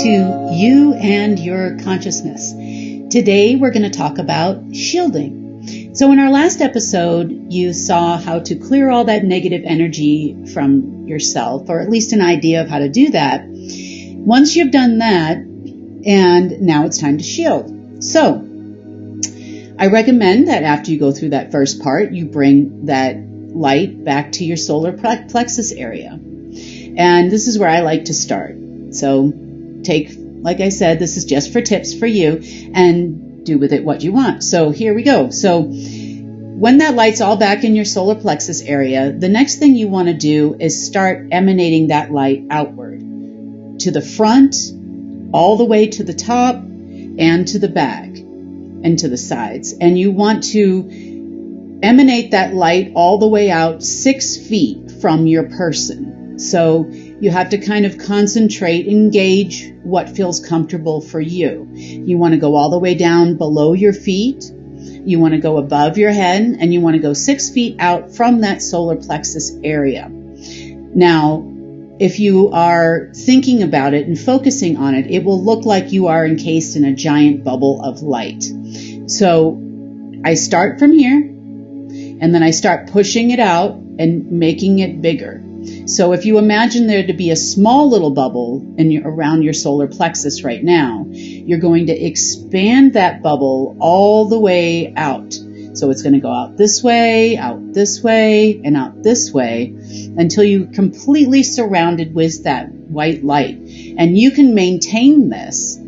to You and Your Consciousness. Today we're going to talk about shielding. So in our last episode, you saw how to clear all that negative energy from yourself, or at least an idea of how to do that. Once you've done that, and now it's time to shield. So I recommend that after you go through that first part, you bring that light back to your solar plexus area. And this is where I like to start. So like I said, this is just for tips for you, and do with it what you want. So here we go. So when that light's all back in your solar plexus area, the next thing you want to do is start emanating that light outward to the front, all the way to the top and to the back and to the sides. And you want to emanate that light all the way out 6 feet from your person. So you have to kind of concentrate, engage what feels comfortable for you. You want to go all the way down below your feet. You want to go above your head, and you want to go 6 feet out from that solar plexus area. Now, if you are thinking about it and focusing on it, it will look like you are encased in a giant bubble of light. So I start from here, and then I start pushing it out and making it bigger. So if you imagine there to be a small little bubble around your solar plexus right now, you're going to expand that bubble all the way out. So it's going to go out this way, and out this way, until you're completely surrounded with that white light. And you can maintain this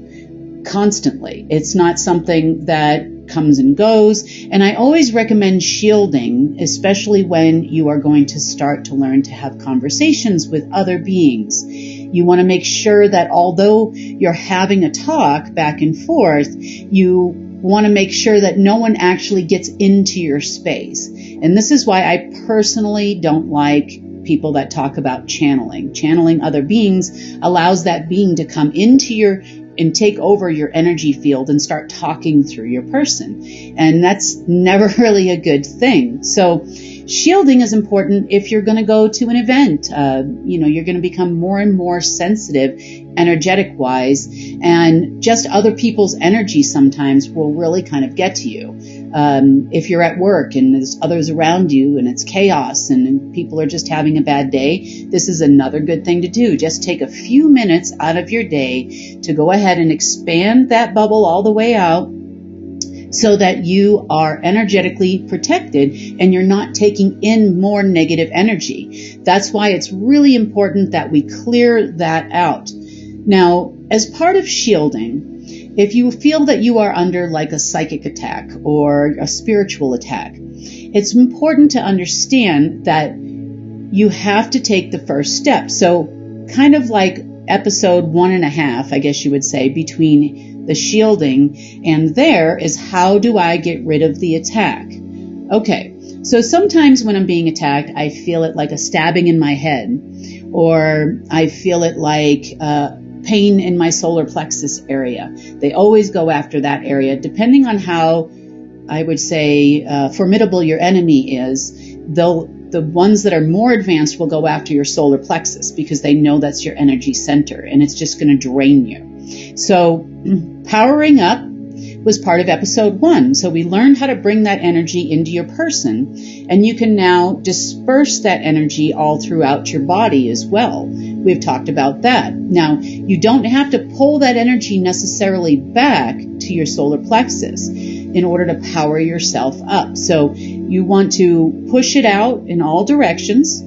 constantly. It's not something that comes and goes. And I always recommend shielding, especially when you are going to start to learn to have conversations with other beings. You want to make sure that although you're having a talk back and forth, you want to make sure that no one actually gets into your space. And this is why I personally don't like people that talk about channeling. Channeling other beings allows that being to come into and take over your energy field and start talking through your person. And that's never really a good thing. So shielding is important if you're going to go to an event. You're going to become more and more sensitive energetic wise, and just other people's energy sometimes will really kind of get to you. If you're at work and there's others around you and it's chaos and people are just having a bad day, this is another good thing to do. Just take a few minutes out of your day to go ahead and expand that bubble all the way out, so that you are energetically protected and you're not taking in more negative energy. That's why it's really important that we clear that out. Now, as part of shielding, if you feel that you are under like a psychic attack or a spiritual attack, it's important to understand that you have to take the first step. So kind of like episode 1.5, I guess you would say, between the shielding and there is, how do I get rid of the attack? Okay, so sometimes when I'm being attacked, I feel it like a stabbing in my head, or I feel it like pain in my solar plexus area. They always go after that area, depending on how, I would say, formidable your enemy is. The ones that are more advanced will go after your solar plexus because they know that's your energy center and it's just going to drain you. So powering up was part of episode 1. So we learned how to bring that energy into your person, and you can now disperse that energy all throughout your body as well. We've talked about that. Now, you don't have to pull that energy necessarily back to your solar plexus in order to power yourself up. So you want to push it out in all directions,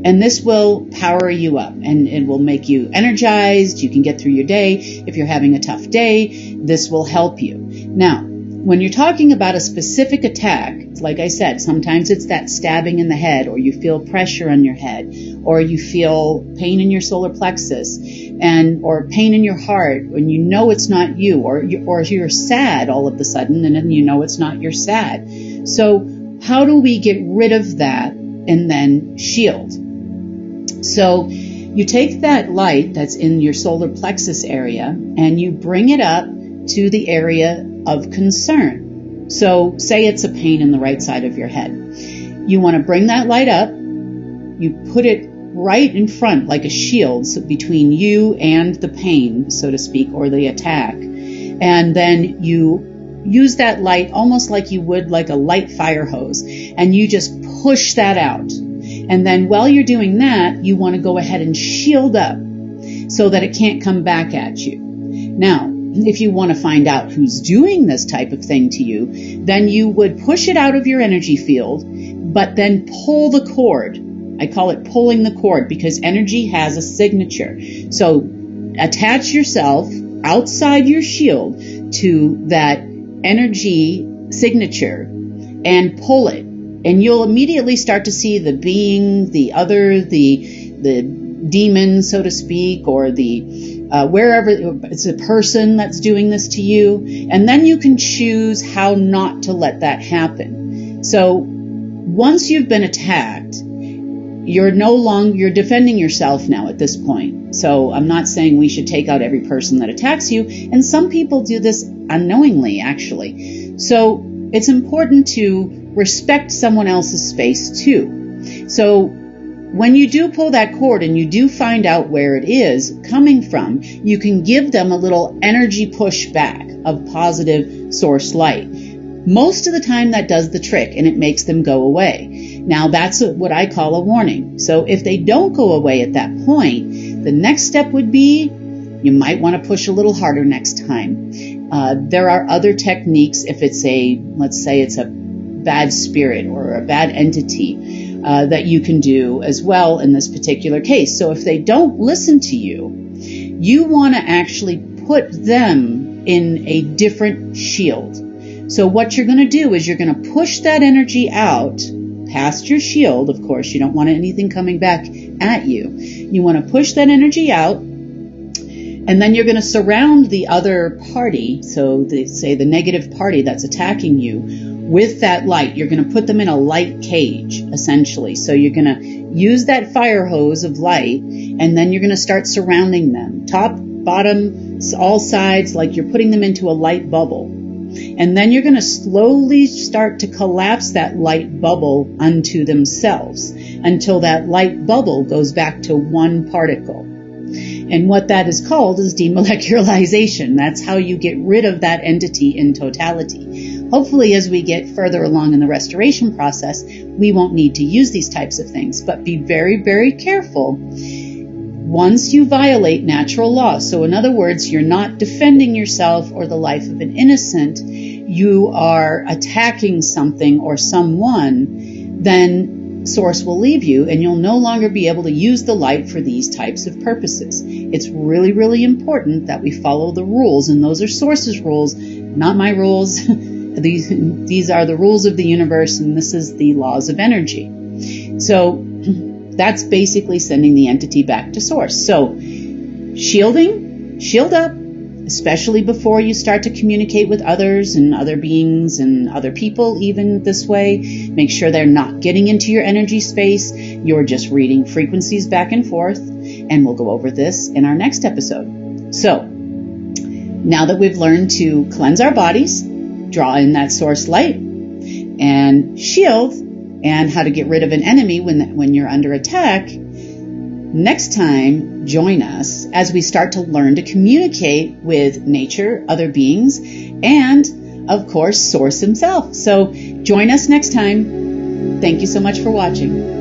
and this will power you up and it will make you energized. You can get through your day. If you're having a tough day, this will help you. Now, when you're talking about a specific attack, like I said, sometimes it's that stabbing in the head, or you feel pressure on your head, or you feel pain in your solar plexus, or pain in your heart when you know it's not you, or you're sad all of a sudden and then you know it's not your sad. So how do we get rid of that and then shield? So you take that light that's in your solar plexus area and you bring it up to the area of concern. So say it's a pain in the right side of your head. You want to bring that light up, you put it right in front, like a shield, so between you and the pain, so to speak, or the attack. And then you use that light almost like you would like a light fire hose, and you just push that out. And then while you're doing that, you want to go ahead and shield up so that it can't come back at you. Now, if you want to find out who's doing this type of thing to you, then you would push it out of your energy field, but then pull the cord. I call it pulling the cord because energy has a signature. So attach yourself outside your shield to that energy signature and pull it. And you'll immediately start to see the being, the other, the demon, so to speak, or the wherever it's a person that's doing this to you. And then you can choose how not to let that happen. So once you've been attacked, you're defending yourself now at this point. So I'm not saying we should take out every person that attacks you. And some people do this unknowingly, actually. So it's important to respect someone else's space too. So when you do pull that cord and you do find out where it is coming from, you can give them a little energy push back of positive source light. Most of the time that does the trick and it makes them go away. Now that's what I call a warning. So if they don't go away at that point, the next step would be you might want to push a little harder next time. There are other techniques if it's let's say it's a bad spirit or a bad entity that you can do as well in this particular case. So if they don't listen to you, you want to actually put them in a different shield. So what you're going to do is you're going to push that energy out past your shield. Of course, you don't want anything coming back at you. You want to push that energy out, and then you're going to surround the other party, so say the negative party that's attacking you, with that light. You're going to put them in a light cage, essentially. So you're going to use that fire hose of light, and then you're going to start surrounding them, top, bottom, all sides, like you're putting them into a light bubble. And then you're going to slowly start to collapse that light bubble unto themselves until that light bubble goes back to one particle. And what that is called is demolecularization. That's how you get rid of that entity in totality. Hopefully, as we get further along in the restoration process, we won't need to use these types of things. But be very, very careful once you violate natural law. So in other words, you're not defending yourself or the life of an innocent. You are attacking something or someone, then source will leave you and you'll no longer be able to use the light for these types of purposes. It's really, really important that we follow the rules, and those are source's rules, not my rules. These are the rules of the universe, and this is the laws of energy. So that's basically sending the entity back to source. So shielding, shield up, especially before you start to communicate with others and other beings and other people even this way. Make sure they're not getting into your energy space. You're just reading frequencies back and forth, and we'll go over this in our next episode. So now that we've learned to cleanse our bodies, draw in that source light, and shield, and how to get rid of an enemy when you're under attack, next time, join us as we start to learn to communicate with nature, other beings, and, of course, Source himself. So join us next time. Thank you so much for watching.